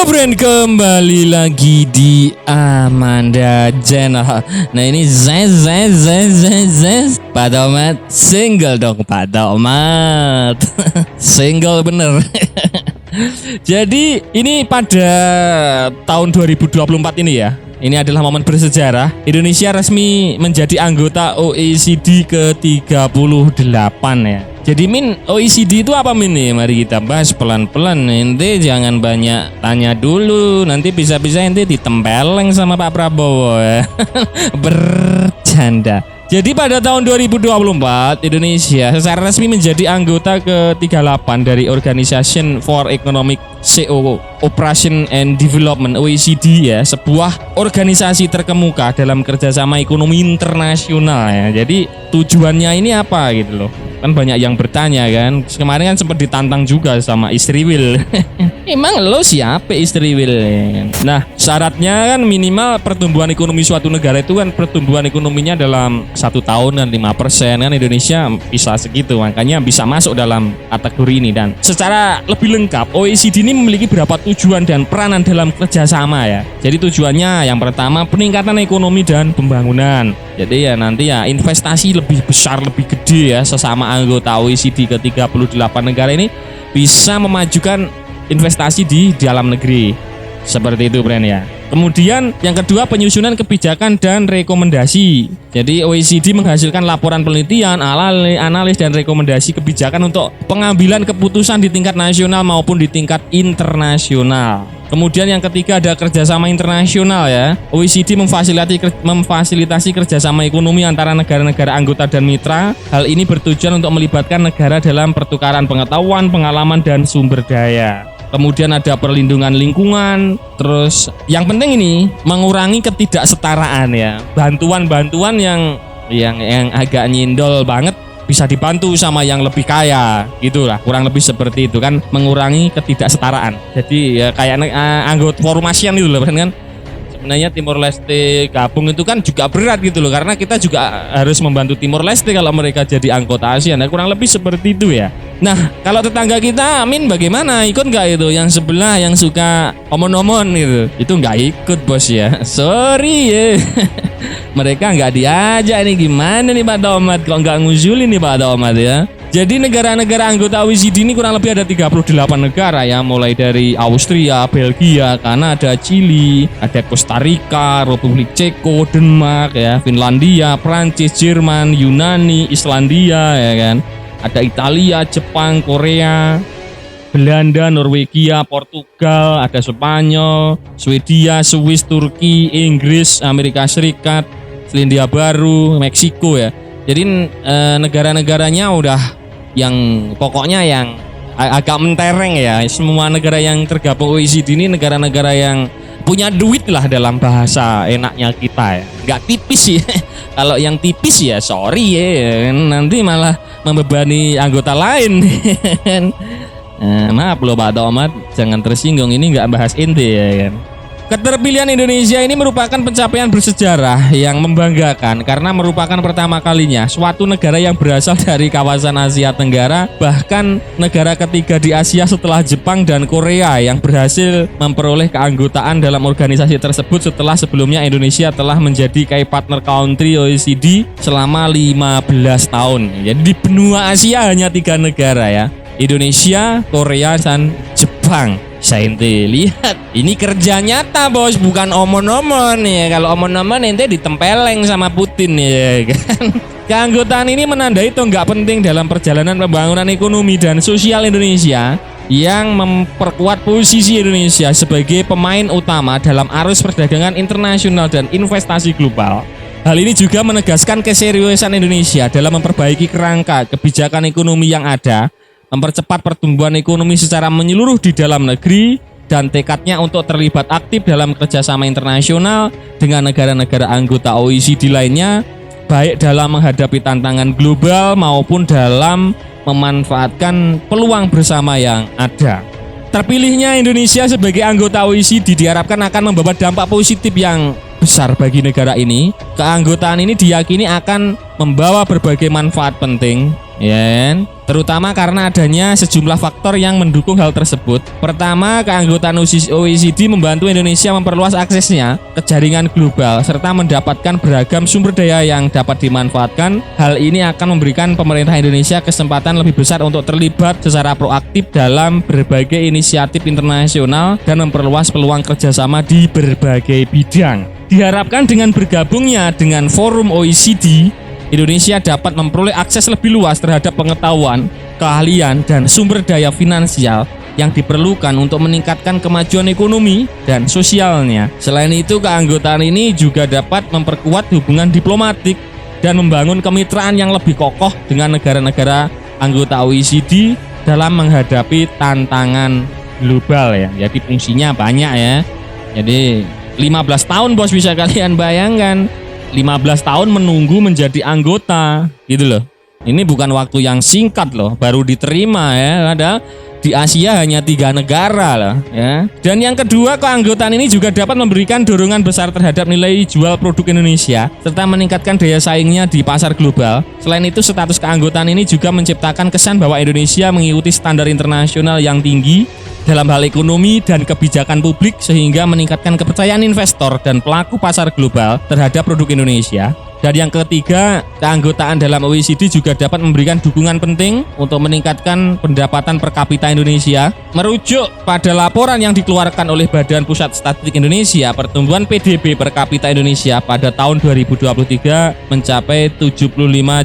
Halo friend, kembali lagi di Amanda Channel. Nah ini Pak Tomat single dong Pak Tomat. Single bener. Jadi ini pada tahun 2024 ini ya. Ini adalah momen bersejarah. Indonesia resmi menjadi anggota OECD ke-38 ya. Jadi Min, OECD itu apa Min nih? Mari kita bahas pelan-pelan. Ente jangan banyak tanya dulu. Nanti bisa-bisa ente ditempeleng sama Pak Prabowo ya. Bercanda. Jadi pada tahun 2024 Indonesia secara resmi menjadi anggota ke-38 dari Organization for Economic Cooperation and Development OECD ya, sebuah organisasi terkemuka dalam kerjasama ekonomi internasional ya. Jadi tujuannya ini apa gitu loh. Kan banyak yang bertanya kan. Kemarin kan sempat ditantang juga sama istri Will. Emang lo siapa istri Will? Nah, syaratnya kan minimal pertumbuhan ekonomi suatu negara itu kan pertumbuhan ekonominya dalam 1 tahun dan 5% kan. Indonesia bisa segitu, makanya bisa masuk dalam kategori ini. Dan secara lebih lengkap OECD ini memiliki beberapa tujuan dan peranan dalam kerjasama ya. Jadi tujuannya yang pertama peningkatan ekonomi dan pembangunan. Jadi ya nanti ya investasi lebih besar, lebih gede ya, sesama anggota OECD ke-38 negara ini bisa memajukan investasi di dalam negeri. Seperti itu friend ya. Kemudian yang kedua penyusunan kebijakan dan rekomendasi. Jadi OECD menghasilkan laporan penelitian, analis dan rekomendasi kebijakan untuk pengambilan keputusan di tingkat nasional maupun di tingkat internasional. Kemudian yang ketiga ada kerjasama internasional ya. OECD memfasilitasi kerjasama ekonomi antara negara-negara anggota dan mitra. Hal ini bertujuan untuk melibatkan negara dalam pertukaran pengetahuan, pengalaman dan sumber daya. Kemudian ada perlindungan lingkungan. Terus yang penting ini mengurangi ketidaksetaraan ya. Bantuan-bantuan yang agak nyindol banget bisa dibantu sama yang lebih kaya, gitulah, kurang lebih seperti itu kan, mengurangi ketidaksetaraan. Jadi ya kayak anggota forum ASEAN itu loh kan. Sebenarnya Timor Leste gabung itu kan juga berat gitu loh, karena kita juga harus membantu Timor Leste kalau mereka jadi anggota ASEAN. Nah, kurang lebih seperti itu ya. Nah, kalau tetangga kita Amin bagaimana? Ikut nggak itu? Yang sebelah yang suka omon-omon gitu, itu nggak ikut bos ya. Sorry ya. Mereka nggak diajak ini, gimana nih Pak Tomat? Kok nggak ngusulin nih Pak Tomat ya? Jadi negara-negara anggota OECD ini kurang lebih ada 38 negara ya, mulai dari Austria, Belgia, Kanada, Chili, ada Costa Rica, Republik Ceko, Denmark ya, Finlandia, Prancis, Jerman, Yunani, Islandia ya kan. Ada Italia, Jepang, Korea, Belanda, Norwegia, Portugal, ada Spanyol, Swedia, Swiss, Turki, Inggris, Amerika Serikat, Selandia Baru, Meksiko ya. Jadi negara-negaranya udah yang pokoknya yang agak mentereng ya. Semua negara yang tergabung OECD ini negara-negara yang punya duit lah dalam bahasa enaknya kita ya. Nggak tipis ya. Kalau yang tipis ya sorry ya, nanti malah membebani anggota lain. Maaf loh Pak Tomat, jangan tersinggung, ini nggak bahas inti ya kan. Keterpilihan Indonesia ini merupakan pencapaian bersejarah yang membanggakan karena merupakan pertama kalinya suatu negara yang berasal dari kawasan Asia Tenggara, bahkan negara ketiga di Asia setelah Jepang dan Korea yang berhasil memperoleh keanggotaan dalam organisasi tersebut setelah sebelumnya Indonesia telah menjadi key partner country OECD selama 15 tahun. Jadi di benua Asia hanya 3 negara ya, Indonesia, Korea, dan Jepang. Saya ente lihat ini kerja nyata bos, bukan omon-omon ya. Kalau omon-omon ente ditempeleng sama Putin ya kan. Keanggotaan ini menandai tonggak penting dalam perjalanan pembangunan ekonomi dan sosial Indonesia yang memperkuat posisi Indonesia sebagai pemain utama dalam arus perdagangan internasional dan investasi global. Hal ini juga menegaskan keseriusan Indonesia dalam memperbaiki kerangka kebijakan ekonomi yang ada, mempercepat pertumbuhan ekonomi secara menyeluruh di dalam negeri, dan tekadnya untuk terlibat aktif dalam kerjasama internasional dengan negara-negara anggota OECD lainnya, baik dalam menghadapi tantangan global maupun dalam memanfaatkan peluang bersama yang ada. Terpilihnya Indonesia sebagai anggota OECD diharapkan akan membawa dampak positif yang besar bagi negara ini. Keanggotaan ini diyakini akan membawa berbagai manfaat penting ya kan? Terutama karena adanya sejumlah faktor yang mendukung hal tersebut. Pertama, keanggotaan OECD membantu Indonesia memperluas aksesnya ke jaringan global serta mendapatkan beragam sumber daya yang dapat dimanfaatkan. Hal ini akan memberikan pemerintah Indonesia kesempatan lebih besar untuk terlibat secara proaktif dalam berbagai inisiatif internasional dan memperluas peluang kerjasama di berbagai bidang. Diharapkan dengan bergabungnya dengan forum OECD, Indonesia dapat memperoleh akses lebih luas terhadap pengetahuan, keahlian, dan sumber daya finansial yang diperlukan untuk meningkatkan kemajuan ekonomi dan sosialnya. Selain itu, keanggotaan ini juga dapat memperkuat hubungan diplomatik dan membangun kemitraan yang lebih kokoh dengan negara-negara anggota OECD dalam menghadapi tantangan global ya. Jadi fungsinya banyak ya. Jadi 15 tahun bos, bisa kalian bayangkan. 15 tahun menunggu menjadi anggota gitu loh. Ini bukan waktu yang singkat loh, baru diterima ya. Ada di Asia hanya 3 negara lah ya. Dan yang kedua, keanggotaan ini juga dapat memberikan dorongan besar terhadap nilai jual produk Indonesia serta meningkatkan daya saingnya di pasar global. Selain itu, status keanggotaan ini juga menciptakan kesan bahwa Indonesia mengikuti standar internasional yang tinggi dalam hal ekonomi dan kebijakan publik sehingga meningkatkan kepercayaan investor dan pelaku pasar global terhadap produk Indonesia. Dan yang ketiga, keanggotaan dalam OECD juga dapat memberikan dukungan penting untuk meningkatkan pendapatan per kapita Indonesia. Merujuk pada laporan yang dikeluarkan oleh Badan Pusat Statistik Indonesia, pertumbuhan PDB per kapita Indonesia pada tahun 2023 mencapai 75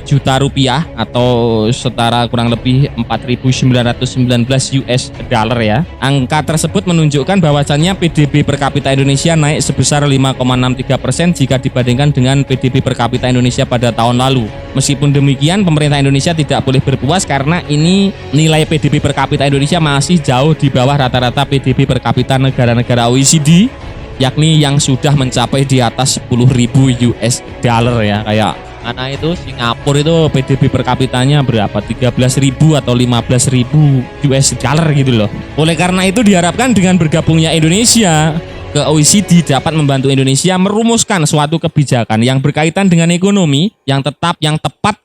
juta rupiah atau setara kurang lebih 4.919 US dollar ya. Angka tersebut menunjukkan bahwasannya PDB per kapita Indonesia naik sebesar 5,63% jika dibandingkan dengan PDB per kapita Indonesia pada tahun lalu. Meskipun demikian, pemerintah Indonesia tidak boleh berpuas karena ini nilai PDB per kapita Indonesia masih jauh di bawah rata-rata PDB per kapita negara-negara OECD, yakni yang sudah mencapai di atas 10.000 US dollar ya. Kayak mana itu Singapura itu PDB per kapitanya berapa? 13.000 atau 15.000 US dollar gitu loh. Oleh karena itu diharapkan dengan bergabungnya Indonesia ke OECD dapat membantu Indonesia merumuskan suatu kebijakan yang berkaitan dengan ekonomi yang tepat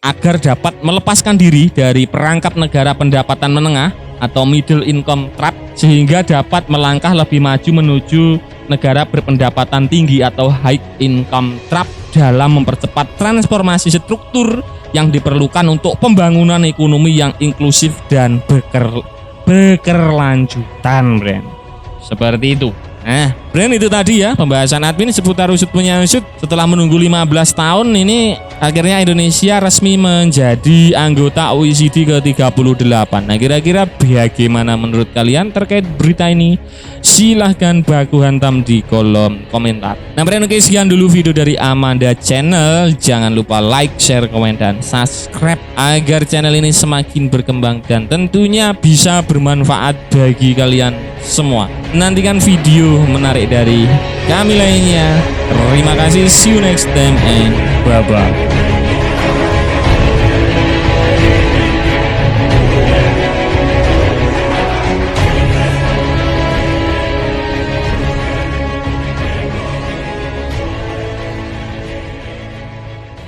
agar dapat melepaskan diri dari perangkap negara pendapatan menengah atau middle income trap sehingga dapat melangkah lebih maju menuju negara berpendapatan tinggi atau high income trap dalam mempercepat transformasi struktur yang diperlukan untuk pembangunan ekonomi yang inklusif dan berkelanjutan, Bren. Seperti itu. Nah, Bren, itu tadi ya pembahasan admin seputar usut punya usut. Setelah menunggu 15 tahun ini akhirnya Indonesia resmi menjadi anggota OECD ke-38. Nah, kira-kira bagaimana menurut kalian terkait berita ini? Silahkan baku hantam di kolom komentar. Nah, Bren, oke, sekian dulu video dari Amanda Channel. Jangan lupa like, share, komen, dan subscribe agar channel ini semakin berkembang dan tentunya bisa bermanfaat bagi kalian semua. Nantikan video menarik dari kami lainnya. Terima kasih, see you next time and bye bye.